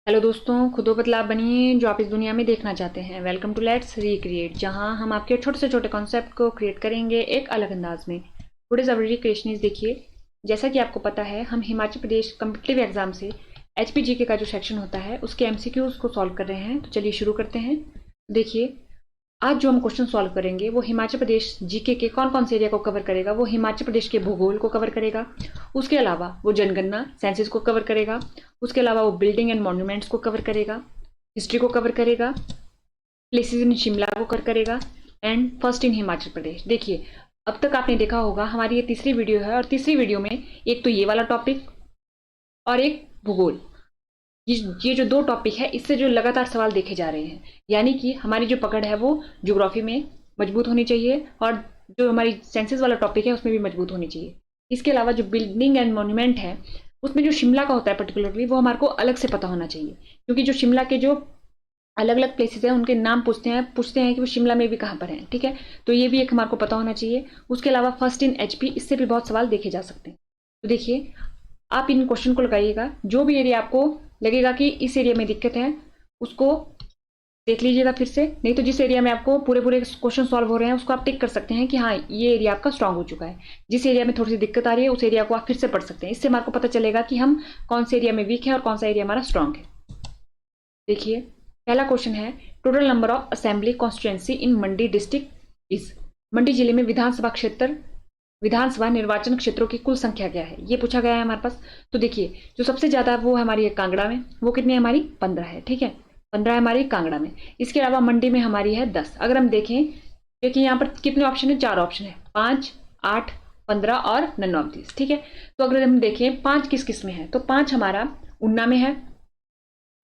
Hello दोस्तों, खुद बदलाव बनिए जो आप इस दुनिया में देखना चाहते हैं। वेलकम टू लेट्स रिक्रिएट, जहां हम आपके छोटे से छोटे कॉन्सेप्ट को क्रिएट करेंगे एक अलग अंदाज में। टुडेज अवर क्रिएशन इज देखिए, जैसा कि आपको पता है हम हिमाचल प्रदेश कम्पिटिटिव एग्जाम से HPGK का जो सेक्शन होता है उसके MCQs को सॉल्व कर रहे हैं। तो चलिए शुरू करते हैं। देखिए, आज जो हम क्वेश्चन सॉल्व करेंगे वो हिमाचल प्रदेश जीके के कौन कौन से एरिया को कवर करेगा। वो हिमाचल प्रदेश के भूगोल को कवर करेगा, उसके अलावा वो जनगणना सेंसस को कवर करेगा, उसके अलावा वो बिल्डिंग एंड मॉन्यूमेंट्स को कवर करेगा, हिस्ट्री को कवर करेगा, प्लेसेस इन शिमला को कवर करेगा एंड फर्स्ट इन हिमाचल प्रदेश। देखिए, अब तक आपने देखा होगा हमारी ये तीसरी वीडियो है और तीसरी वीडियो में एक तो ये वाला टॉपिक और एक भूगोल, ये जो दो टॉपिक है इससे जो लगातार सवाल देखे जा रहे हैं, यानी कि हमारी जो पकड़ है वो ज्योग्राफी में मजबूत होनी चाहिए और जो हमारी सेंसेस वाला टॉपिक है उसमें भी मजबूत होनी चाहिए। इसके अलावा जो बिल्डिंग एंड मॉन्यूमेंट है उसमें जो शिमला का होता है पर्टिकुलरली वो हमारे को अलग से पता होना चाहिए, क्योंकि जो शिमला के जो अलग अलग प्लेसेस हैं उनके नाम पूछते हैं कि वो शिमला में भी कहाँ पर हैं। ठीक है, तो ये भी एक हमारे को पता होना चाहिए। उसके अलावा फर्स्ट इन HP, इससे भी बहुत सवाल देखे जा सकते हैं। तो देखिए, आप इन क्वेश्चन को लगाइएगा, जो भी एरिया आपको लगेगा कि इस एरिया में दिक्कत है उसको देख लीजिएगा फिर से, नहीं तो जिस एरिया में आपको पूरे पूरे क्वेश्चन सॉल्व हो रहे हैं उसको आप टिक कर सकते हैं कि हाँ ये एरिया आपका स्ट्रांग हो चुका है। जिस एरिया में थोड़ी सी दिक्कत आ रही है उस एरिया को आप फिर से पढ़ सकते हैं। इससे हमारे को पता चलेगा कि हम कौन से एरिया में वीक है और कौन सा एरिया हमारा स्ट्रांग है। देखिए, पहला क्वेश्चन है, total number of assembly constituency in Mandi district is. Mandi जिले में विधानसभा निर्वाचन क्षेत्रों की कुल संख्या क्या है, ये पूछा गया है हमारे पास। तो देखिए, जो सबसे ज्यादा वो है हमारी है कांगड़ा में, वो कितनी है हमारी 15 है। ठीक है, 15 है हमारी कांगड़ा में। इसके अलावा मंडी में हमारी है 10। अगर हम देखें, देखिए यहाँ पर कितने ऑप्शन है, 4 ऑप्शन है, 5, 8, 15 और नन ऑफ दिस। ठीक है, तो अगर हम देखें 5 किस किस में है, तो 5 हमारा ऊना में है,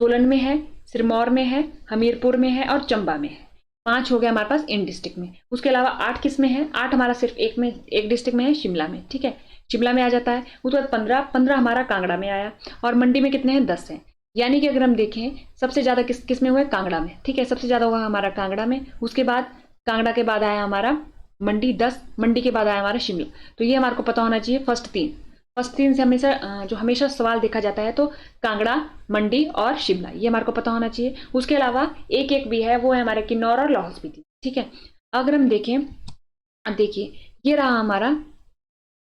सोलन में है, सिरमौर में है, हमीरपुर में है और चंबा में है। 5 हो गया हमारे पास इन डिस्ट्रिक्ट में। उसके अलावा 8 किस में है, 8 हमारा सिर्फ एक डिस्ट्रिक्ट में है, शिमला में। ठीक है, शिमला में आ जाता है। उसके बाद 15 हमारा कांगड़ा में आया और मंडी में कितने हैं, 10 हैं। यानी कि अगर हम देखें सबसे ज्यादा किस में हुआ, कांगड़ा में। ठीक है, सबसे ज्यादा हुआ हमारा कांगड़ा में। उसके बाद कांगड़ा के बाद आया हमारा मंडी 10, मंडी के बाद आया हमारा शिमला। तो ये हमारे को पता होना चाहिए फर्स्ट 3 से हमेशा सवाल देखा जाता है तो कांगड़ा, मंडी और शिमला, ये हमारे को पता होना चाहिए। उसके अलावा एक भी है, वो है हमारे किन्नौर और लाहौल स्पीति। ठीक है, अगर हम देखें, अब देखिए ये रहा हमारा,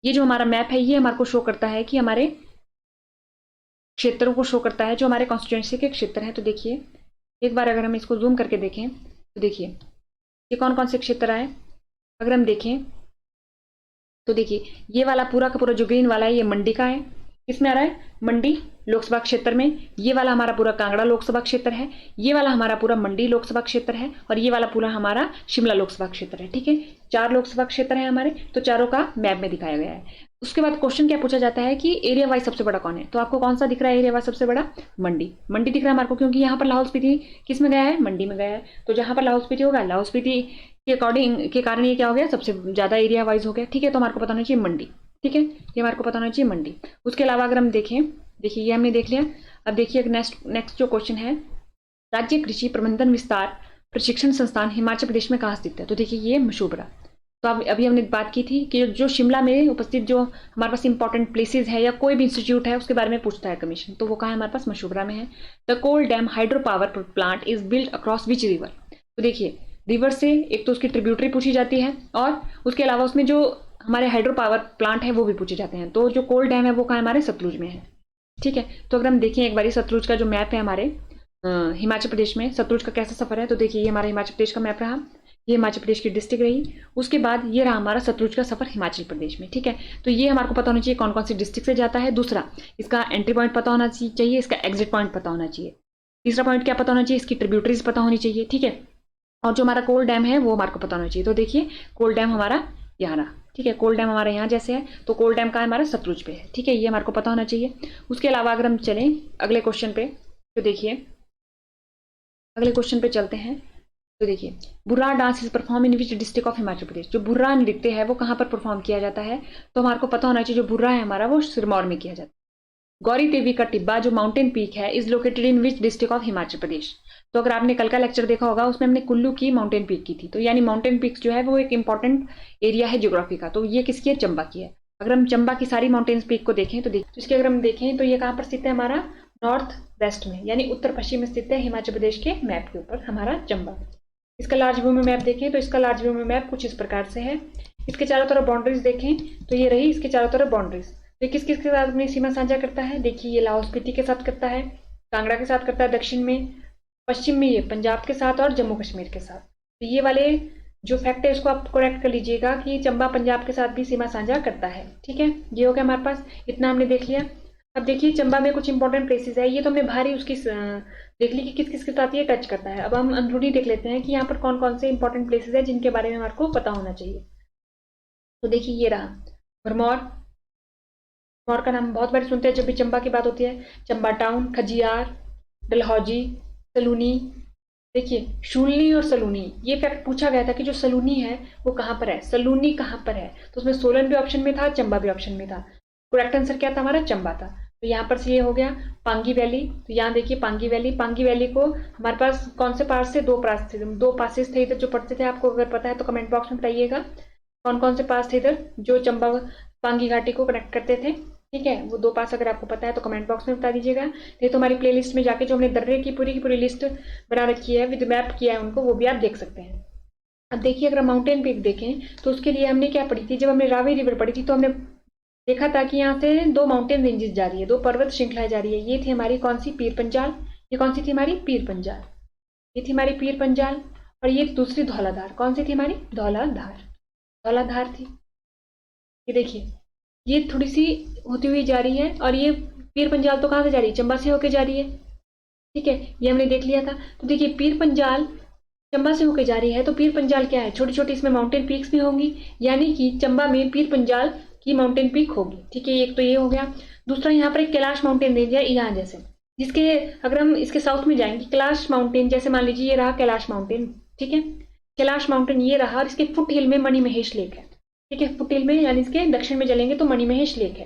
ये जो हमारा मैप है ये हमारे को शो करता है कि हमारे क्षेत्रों को शो करता है, जो हमारे कॉन्स्टिट्यूएंसी के क्षेत्र हैं। तो देखिए, एक बार अगर हम इसको जूम करके देखें तो देखिए ये कौन कौन से क्षेत्र आए। अगर हम देखें तो देखिए, ये वाला पूरा का पूरा जो ग्रीन वाला है ये मंडी का है। किसमें आ रहा है, मंडी लोकसभा क्षेत्र में। ये वाला हमारा पूरा कांगड़ा लोकसभा क्षेत्र है, ये वाला हमारा पूरा मंडी लोकसभा क्षेत्र है और ये वाला पूरा हमारा शिमला लोकसभा क्षेत्र है। ठीक है, 4 लोकसभा क्षेत्र है हमारे, तो चारों का मैप में दिखाया गया है। उसके बाद क्वेश्चन क्या पूछा जाता है कि एरिया वाइज सबसे बड़ा कौन है। तो आपको कौन सा दिख रहा है एरिया वाइज सबसे बड़ा, मंडी दिख रहा है हमारे को, क्योंकि यहाँ पर लाहौल स्पीति किस में गया है, मंडी में गया है। तो जहां पर लाहौल स्पीति होगा, लाहौल स्पीति के कारण ये क्या हो गया, सबसे ज्यादा एरिया वाइज हो गया। ठीक है, तो हमारे को पता होना चाहिए मंडी। ठीक है, ये हमारे को पता होना चाहिए मंडी। उसके अलावा अगर हम देखें, देखिए ये हमने देख लिया। अब देखिए नेक्स्ट जो क्वेश्चन है, राज्य कृषि प्रबंधन विस्तार प्रशिक्षण संस्थान हिमाचल प्रदेश में कहाँ स्थित है। तो देखिए ये मशोबरा। तो अभी हमने बात की थी कि जो शिमला में उपस्थित जो हमारे पास इंपॉर्टेंट प्लेसेस है या कोई भी इंस्टीट्यूट है उसके बारे में पूछता है कमीशन, तो वो कहाँ है हमारे पास, मशोबरा में है। The Kol dam hydro power plant is built across which river. तो देखिए, रिवर से एक तो उसकी ट्रिब्यूटरी पूछी जाती है और उसके अलावा उसमें जो हमारे हाइड्रो पावर प्लांट है वो भी पूछे जाते हैं। तो जो कोल डैम है वो कहाँ हमारे सतलुज में है। ठीक है, तो अगर हम देखें एक बार सतलुज का जो मैप है हमारे हिमाचल प्रदेश में, सतलुज का कैसा सफर है। तो देखिए ये हमारा हिमाचल प्रदेश का मैप रहा, ये हिमाचल प्रदेश की डिस्ट्रिक्ट रही। उसके बाद ये रहा हमारा सतलुज का सफर हिमाचल प्रदेश में। ठीक है, तो ये हमारे को पता होना चाहिए कौन कौन सी डिस्ट्रिक्ट से जाता है। दूसरा, इसका एंट्री पॉइंट पता होना चाहिए, इसका एग्जिट पॉइंट पता होना चाहिए। तीसरा पॉइंट क्या पता होना चाहिए, इसकी ट्रिब्यूटरीज पता होनी चाहिए। ठीक है, और जो हमारा कोल डैम है वो हमारे को पता होना चाहिए। तो देखिए कोल डैम हमारा यहाँ रहा। ठीक है, कोल डैम हमारा यहाँ जैसे है, तो कोल डैम का हमारा सतलुज पे है। ठीक है, ये हमारे को पता होना चाहिए। उसके अलावा अगर हम चलें अगले क्वेश्चन पे, तो देखिए अगले क्वेश्चन पे चलते हैं। तो देखिए, Burra dance is perform in which district of Himachal Pradesh. जो बुर्रा नृत्य है वो कहाँ पर परफॉर्म किया जाता है, तो हमारे को पता होना चाहिए जो बुर्रा है हमारा वो सिरमौर में किया जाता है। गौरी देवी का टिब्बा जो माउंटेन पीक है is located in which district of Himachal Pradesh. तो अगर आपने कल का लेक्चर देखा होगा उसमें हमने कुल्लू की माउंटेन पीक की थी। तो यानी माउंटेन पीक्स जो है वो एक इंपॉर्टेंट एरिया है ज्योग्राफी का। तो ये किसकी है, चंबा की है। अगर हम चंबा की सारी माउंटेन पीक को देखें तो इसके अगर हम देखें तो ये कहाँ पर स्थित है हमारा, नॉर्थ वेस्ट में यानी उत्तर पश्चिम में स्थित है हिमाचल प्रदेश के मैप के ऊपर हमारा चंबा। इसका लार्ज व्यू में मैप देखें तो इसका लार्ज व्यू में मैप कुछ इस प्रकार से है। इसके चारों तरफ बाउंड्रीज देखें तो ये रही इसके चारों तरफ बाउंड्रीज। तो किस किस के साथ अपनी सीमा साझा करता है? देखिए ये लाहौल स्पीति के साथ करता है, कांगड़ा के साथ करता है दक्षिण में, पश्चिम में ये पंजाब के साथ और जम्मू कश्मीर के साथ। तो ये वाले जो फैक्ट है उसको आप करेक्ट कर लीजिएगा कि चंबा पंजाब के साथ भी सीमा साझा करता है। ठीक है, ये हो गया हमारे पास, इतना हमने देख लिया। अब देखिए चंबा में कुछ इंपॉर्टेंट प्लेसेस है, ये तो हमने बाहर ही उसकी देख ली कि किस किस के साथ ये टच करता है। अब हम अंदरूनी देख लेते हैं कि यहाँ पर कौन कौन से इंपॉर्टेंट प्लेसेस है जिनके बारे में हमारे को पता होना चाहिए। तो देखिए ये रहा भरमौर। भरमौर का नाम बहुत बार सुनते हैं जब भी चंबा की बात होती है। चंबा टाउन, खजियार, डलहौजी, सलूनी। देखिए शूलनी और सलूनी, ये फैक्ट पूछा गया था कि जो सलूनी है वो कहाँ पर है, सलूनी कहाँ पर है। तो उसमें सोलन भी ऑप्शन में था, चंबा भी ऑप्शन में था। करेक्ट आंसर क्या था हमारा? चंबा था। तो यहाँ पर से ये हो गया पांगी वैली। तो यहाँ देखिए पांगी वैली, पांगी वैली को हमारे पास कौन से पास थे? दो पासेस थे इधर जो पढ़ते थे। आपको अगर पता है तो कमेंट बॉक्स में बताइएगा कौन कौन से पास थे इधर जो चंबा पांगी घाटी को कनेक्ट करते थे। ठीक है, वो 2 पास अगर आपको पता है तो कमेंट बॉक्स में बता दीजिएगा। नहीं तो हमारी प्लेलिस्ट में जाके जो हमने दर्रे की पूरी लिस्ट बना रखी है, विद मैप किया है उनको, वो भी आप देख सकते हैं। अब देखिए अगर माउंटेन पीक देखें तो उसके लिए हमने क्या पढ़ी थी? जब हमने रावी रिवर पढ़ी थी तो हमने देखा था कि यहाँ से 2 माउंटेन रेंजेस जा रही है, 2 पर्वत श्रृंखलाएं जा रही है। ये थी हमारी कौन सी? पीर पंजाल। ये कौन सी थी हमारी? पीर पंजाल। ये थी हमारी पीर पंजाल। और ये दूसरी धौलाधार, कौन सी थी हमारी? धौलाधार। धौलाधार थी। ये देखिए ये थोड़ी सी होती हुई जा रही है और ये पीर पंजाल तो कहाँ से जा रही है? चंबा से होके जा रही है। ठीक है, ये हमने देख लिया था। तो देखिए पीर पंजाल चंबा से होके जा रही है, तो पीर पंजाल क्या है? छोटी छोटी इसमें माउंटेन पीक्स भी होंगी, यानी कि चंबा में पीर पंजाल की माउंटेन पीक होगी। ठीक है, एक तो ये हो गया। दूसरा यहाँ पर एक कैलाश माउंटेन रेंज है यहाँ जैसे, जिसके अगर हम इसके साउथ में जाएंगे कैलाश माउंटेन, जैसे मान लीजिए ये रहा कैलाश माउंटेन। ठीक है, कैलाश माउंटेन ये रहा और इसके फुट हिल में मणिमहेश लेक है। ठीक है, फुट हिल में यानी इसके दक्षिण में चलेंगे तो मणिमहेश लेक है।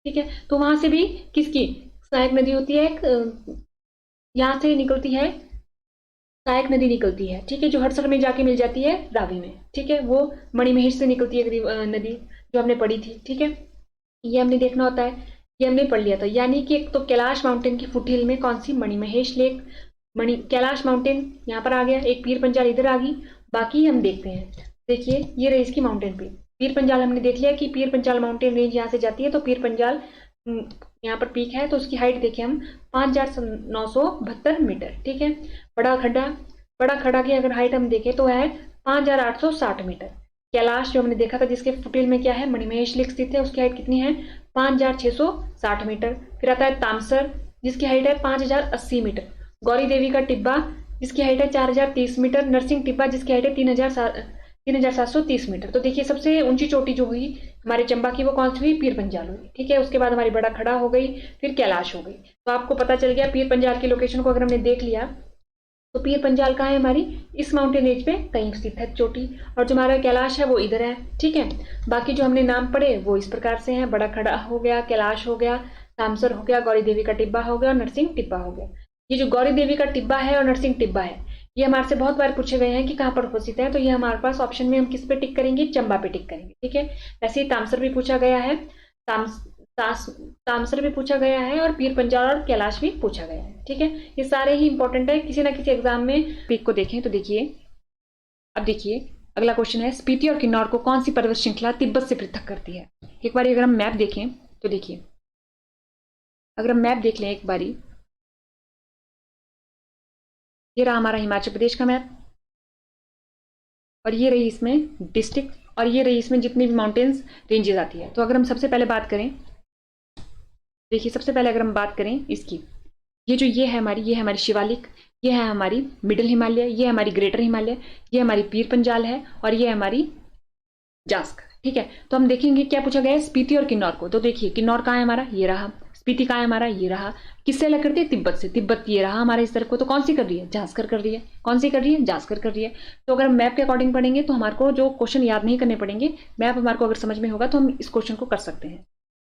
ठीक है, तो वहां से भी किसकी सहायक नदी होती है? यहाँ से निकलती है सहायक नदी निकलती है। ठीक है, जो हड़सर में जाके मिल जाती है रावी में। ठीक है, वो मणिमहेश से निकलती है नदी जो हमने पढ़ी थी। ठीक है, ये हमने देखना होता है, ये हमने पढ़ लिया था। यानी कि एक तो कैलाश माउंटेन की फुट हिल में कौन सी? मणिमहेश लेक। कैलाश माउंटेन यहाँ पर आ गया, एक पीर पंजाल इधर आ गई। बाकी हम देखते हैं। देखिए ये रही इसकी माउंटेन पीक। पीर पंजाल हमने देख लिया कि पीर पंजाल माउंटेन रेंज यहाँ से जाती है, तो पीर पंजाल यहाँ पर पीक है। तो उसकी हाइट देखिए हम 5972 मीटर। ठीक है, बड़ा खड्डा की अगर हाइट हम देखें तो है 5860 मीटर। कैलाश जो हमने देखा था जिसके फुटिल में क्या है? मणिमहेश लेक स्थित है, उसकी हाइट कितनी है? 5660 मीटर। फिर आता है तामसर जिसकी हाइट है 5080 मीटर। गौरी देवी का टिब्बा जिसकी हाइट है 4030 मीटर। नरसिंह टिब्बा जिसकी हाइट है 3730 मीटर। तो देखिए सबसे ऊंची चोटी जो हुई हमारे चंबा की वो कौन सी हुई? पीर पंजाल हुई। ठीक है, उसके बाद हमारी बड़ा खड़ा हो गई, फिर कैलाश हो गई। तो आपको पता चल गया पीर पंजाल की लोकेशन को अगर हमने देख लिया तो पीर पंजाल कहाँ है? हमारी इस माउंटेन रेंज पे कहीं स्थित है चोटी, और जो हमारा कैलाश है वो इधर है। ठीक है, बाकी जो हमने नाम पढ़े वो इस प्रकार से हैं। बड़ा खड़ा हो गया, कैलाश हो गया, तामसर हो गया, गौरी देवी का टिब्बा हो गया और नरसिंह टिब्बा हो गया। ये जो गौरी देवी का टिब्बा है और नरसिंह टिब्बा है ये हमारे से बहुत बार पूछे गए हैं कि कहाँ पर उपस्थित है। तो ये हमारे पास ऑप्शन में हम किस पे टिक करेंगे? चंबा पे टिक करेंगे। ठीक है, वैसे ही तामसर भी पूछा गया है, तामसर भी पूछा गया है और पीर पंजाल और कैलाश भी पूछा गया है। ठीक है, ये सारे ही इंपॉर्टेंट है, किसी ना किसी एग्जाम में पीक को देखें तो देखिए। अब देखिए अगला क्वेश्चन है, स्पीति और किन्नौर को कौन सी पर्वत श्रृंखला तिब्बत से पृथक करती है? एक बार अगर हम मैप देखें तो देखिए, अगर हम मैप देख लें एक बारी, ये रहा हमारा हिमाचल प्रदेश का मैप और ये रही इसमें डिस्ट्रिक्ट और ये रही इसमें जितनी भी माउंटेन्स रेंजेस आती है। तो अगर हम सबसे पहले बात करें, देखिए सबसे पहले अगर हम बात करें इसकी, ये जो ये है हमारी शिवालिक, ये है हमारी मिडिल हिमालय, ये हमारी ग्रेटर हिमालय, ये हमारी पीर पंजाल है और ये हमारी जास्कर। ठीक है, तो हम देखेंगे क्या पूछा गया है स्पीति और किन्नौर को। तो देखिए किन्नौर कहाँ है हमारा? ये रहा। स्पीति कहाँ है हमारा? ये रहा। किससे अलग करती है? तिब्बत से। तिब्बत ये रहा हमारे इस तरफ को। तो कौन सी कर रही है? जास्कर कर रही है। कौन सी कर रही है? जास्कर कर रही है। तो अगर हम मैप के अकॉर्डिंग पढ़ेंगे तो हमारे को जो क्वेश्चन याद नहीं करने पड़ेंगे, मैप हमारे को अगर समझ में होगा तो हम इस क्वेश्चन को कर सकते हैं।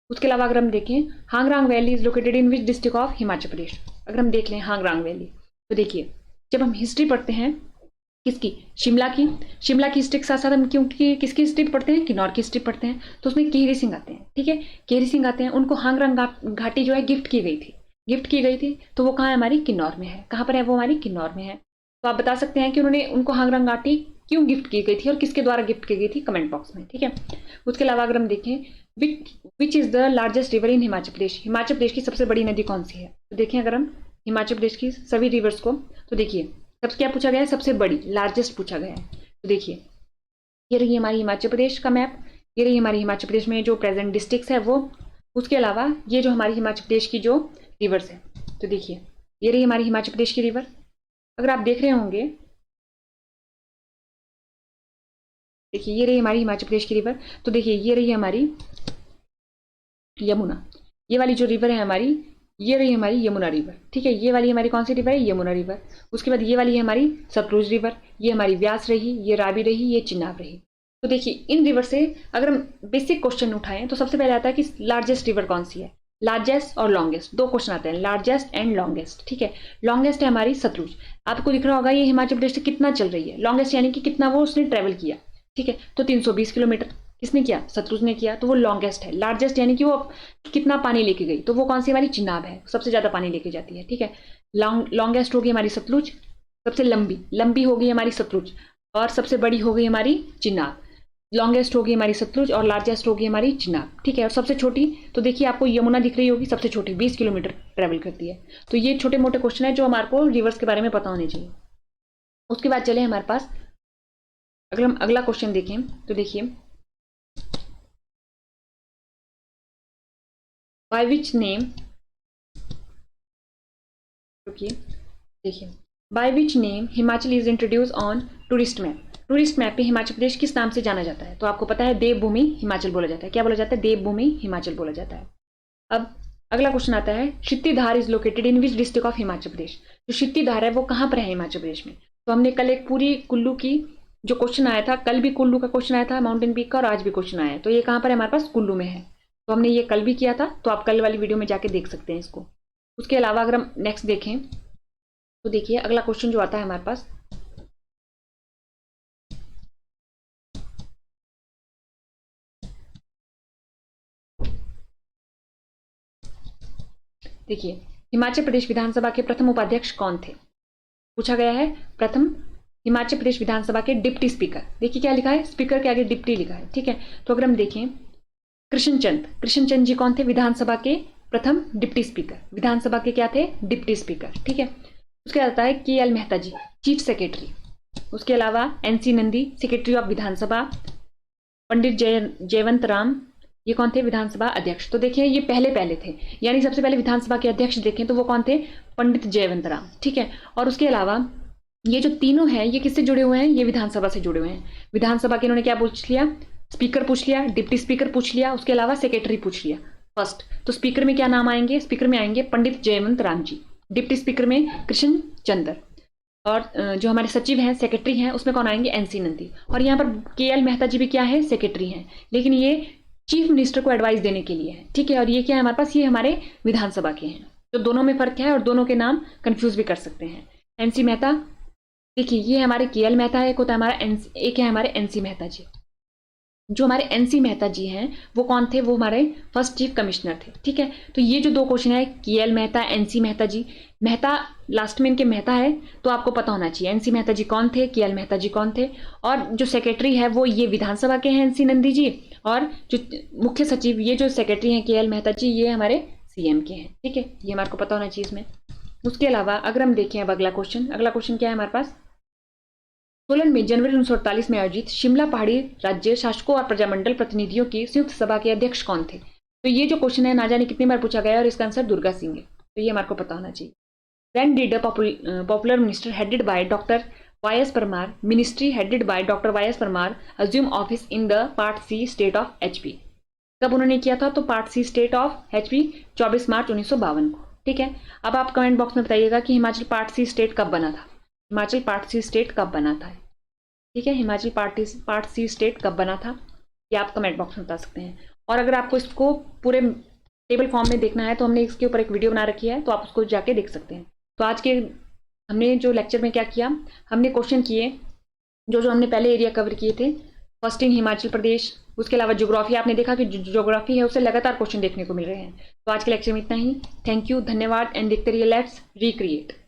उसके अलावा अगर हम देखें, Hangrang valley is located in which district of Himachal Pradesh. अगर हम देख लें हांगरांग वैली, तो देखिए जब हम हिस्ट्री पढ़ते हैं किसकी? शिमला की हिस्ट्री के साथ साथ हम क्योंकि किसकी हिस्ट्री पढ़ते हैं? किन्नौर की हिस्ट्री पढ़ते हैं, तो उसमें केहरी सिंह आते हैं। ठीक है, केहरी सिंह आते हैं, उनको हांगरांग घाटी जो है गिफ्ट की गई थी। गिफ्ट की गई थी, तो वो कहाँ है, हमारी किन्नौर में है। कहाँ पर है वो, हमारी किन्नौर में है। तो आप बता सकते हैं कि उन्होंने उनको हांगरंग घाटी क्यों गिफ्ट की गई थी और किसके द्वारा गिफ्ट की गई थी, कमेंट बॉक्स में, ठीक है। उसके अलावा अगर हम देखें, which is the largest river in Himachal Pradesh, Himachal Pradesh की सबसे बड़ी नदी कौन सी है। तो देखें अगर हम हिमाचल प्रदेश की सभी रिवर्स को, तो देखिए सबसे क्या पूछा गया है, सबसे बड़ी, लार्जेस्ट पूछा गया है। तो देखिए ये रही हमारी हिमाचल प्रदेश का मैप, ये रही हमारी हिमाचल प्रदेश में जो प्रेजेंट डिस्ट्रिक्ट्स है वो। उसके अलावा ये जो हमारी हिमाचल प्रदेश की जो रिवर्स है, तो देखिए ये रही हमारी हिमाचल प्रदेश की रिवर। अगर आप देख रहे होंगे, देखिए ये रही हमारी हिमाचल प्रदेश की रिवर। तो देखिए ये रही हमारी यमुना, ये वाली जो रिवर है हमारी, ये रही हमारी यमुना रिवर, ठीक है। ये वाली हमारी कौन सी रिवर है, यमुना रिवर। उसके बाद ये वाली है हमारी सतलुज रिवर, ये हमारी व्यास रही, ये रावी रही, ये चिनाब रही। तो देखिए इन रिवर से अगर हम बेसिक क्वेश्चन उठाएं तो सबसे पहले आता है कि लार्जेस्ट रिवर कौन सी है, लार्जेस्ट और लॉन्गेस्ट, दो क्वेश्चन आते हैं, लार्जेस्ट एंड लॉन्गेस्ट, ठीक है। लॉन्गेस्ट है हमारी सतलुज, आपको दिख रहा होगा ये हिमाचल प्रदेश से कितना चल रही है। लॉन्गेस्ट यानी कि कितना वो उसने ट्रेवल किया, ठीक है। तो 320 किलोमीटर किसने किया, सतलुज ने किया, तो वो लॉन्गेस्ट है। लार्जेस्ट यानी कि वो कितना पानी लेके गई, तो वो कौन सी हमारी चिनाब है, सबसे ज्यादा पानी लेके जाती है, ठीक है। लॉन्गेस्ट होगी हमारी सतलुज, सबसे लंबी लंबी होगी हमारी सतलुज, और सबसे बड़ी हो गई हमारी चिनाब। लॉन्गेस्ट होगी हमारी सतलुज और लार्जेस्ट होगी हमारी चिनाब, ठीक है। और सबसे छोटी, तो देखिए आपको यमुना दिख रही होगी, सबसे छोटी 20 किलोमीटर ट्रेवल करती है। तो ये छोटे मोटे क्वेश्चन है जो हमारे को रिवर्स के बारे में पता होने चाहिए। उसके बाद चले हमारे पास, अगर हम अगला क्वेश्चन देखें तो देखिए, बाय विच नेम, देखिए by which name Himachal is introduce on tourist map, tourist map पे हिमाचल प्रदेश किस नाम से जाना जाता है। तो आपको पता है देवभूमि हिमाचल बोला जाता है, क्या बोला जाता है, देवभूमि हिमाचल बोला जाता है। अब अगला क्वेश्चन आता है, Kshitidhar is located in which district of Himachal Pradesh, जो क्षितिधार है वो कहाँ पर है हिमाचल प्रदेश में। तो हमने कल एक पूरी कुल्लू की जो क्वेश्चन आया था, कल भी कुल्लू का क्वेश्चन आया था माउंटेन पीक का, और आज भी क्वेश्चन आया है। तो ये कहाँ पर है, हमारे पास कुल्लू में है। तो हमने ये कल भी किया था, तो आप कल वाली वीडियो में जाके देख सकते हैं इसको। उसके अलावा अगर हम नेक्स्ट देखें तो देखिए अगला क्वेश्चन जो आता है हमारे पास, देखिए हिमाचल प्रदेश विधानसभा के प्रथम उपाध्यक्ष कौन थे, पूछा गया है। प्रथम हिमाचल प्रदेश विधानसभा के डिप्टी स्पीकर, देखिए क्या लिखा है, स्पीकर के आगे डिप्टी लिखा है, ठीक है। तो अगर हम देखें, कृष्णचंद जी कौन थे, विधानसभा के प्रथम डिप्टी स्पीकर, विधानसभा के क्या थे, डिप्टी स्पीकर, ठीक है। उसके आता है के एल मेहता जी, चीफ सेक्रेटरी। उसके अलावा एनसी नंदी, सेक्रेटरी ऑफ विधानसभा। पंडित जयवंत राम, ये कौन थे, विधानसभा अध्यक्ष। तो देखिए ये पहले पहले थे, यानी सबसे पहले विधानसभा के अध्यक्ष देखें तो वो कौन थे, पंडित जयवंत राम, ठीक है। और उसके अलावा ये जो तीनों हैं ये किससे जुड़े हुए हैं, ये विधानसभा से जुड़े हुए हैं। विधानसभा के इन्होंने क्या पूछ लिया, स्पीकर पूछ लिया, डिप्टी स्पीकर पूछ लिया, उसके अलावा सेक्रेटरी पूछ लिया फर्स्ट। तो स्पीकर में क्या नाम आएंगे, स्पीकर में आएंगे पंडित जयवंत राम जी, डिप्टी स्पीकर में कृष्ण चंद्र, और जो हमारे सचिव हैं, सेक्रेटरी हैं, उसमें कौन आएंगे, एनसी नंदी। और यहाँ पर के एल मेहता जी भी क्या है, सेक्रेटरी हैं, लेकिन ये चीफ मिनिस्टर को एडवाइस देने के लिए है, ठीक है। और ये क्या है हमारे पास, ये हमारे विधानसभा के हैं। तो दोनों में फर्क है और दोनों के नाम कंफ्यूज भी कर सकते हैं। एनसी मेहता, देखिए ये हमारे के एल मेहता है, एक होता है हमारा एक है हमारे एनसी मेहता जी। जो हमारे एनसी मेहता जी हैं वो कौन थे, वो हमारे फर्स्ट चीफ कमिश्नर थे, ठीक है। तो ये जो दो क्वेश्चन है, के एल मेहता, एनसी मेहता जी, मेहता लास्ट में इनके मेहता है, तो आपको पता होना चाहिए एनसी मेहता जी कौन थे, के एल मेहता जी कौन थे। और जो सेक्रेटरी है वो ये विधानसभा के हैं, एनसी नंदी जी, और जो मुख्य सचिव, ये जो सेक्रेटरी हैं के एल मेहता जी, ये हमारे सीएम के हैं, ठीक है। ये हमारे को पता होना चाहिए इसमें। उसके अलावा अगर हम देखें अब अगला क्वेश्चन क्या है हमारे पास, सोलन में जनवरी 1948 में आयोजित शिमला पहाड़ी राज्य शासकों और प्रजामंडल प्रतिनिधियों की संयुक्त सभा के अध्यक्ष कौन थे। तो ये जो क्वेश्चन है ना जाने कितनी बार पूछा गया है, और इसका आंसर दुर्गा सिंह है, तो ये हमारे को पता होना चाहिए। When did a popular minister headed by Dr. Y.S. Parmar, ministry headed by Dr. Y.S. Parmar, assume office in the Part C state of HP? कब उन्होंने किया था, तो part C state of HP 24 मार्च 1952 को, ठीक है। अब आप कमेंट बॉक्स में बताइएगा कि हिमाचल पार्ट सी स्टेट कब बना था, हिमाचल पार्ट सी स्टेट कब बना था, ठीक है। हिमाचल पार्ट सी स्टेट कब बना था, ये आप कमेंट बॉक्स में बता सकते हैं। और अगर आपको इसको पूरे टेबल फॉर्म में देखना है तो हमने इसके ऊपर एक वीडियो बना रखी है, तो आप उसको जाके देख सकते हैं। तो आज के हमने जो लेक्चर में क्या किया, हमने क्वेश्चन किए जो हमने पहले एरिया कवर किए थे, फर्स्ट इन हिमाचल प्रदेश, उसके अलावा ज्योग्राफी आपने देखा कि ज्योग्राफी है उससे लगातार क्वेश्चन देखने को मिल रहे हैं। तो आज के लेक्चर में इतना ही। थैंक यू, धन्यवाद एंड देखते रहिए लेट्स रिक्रिएट।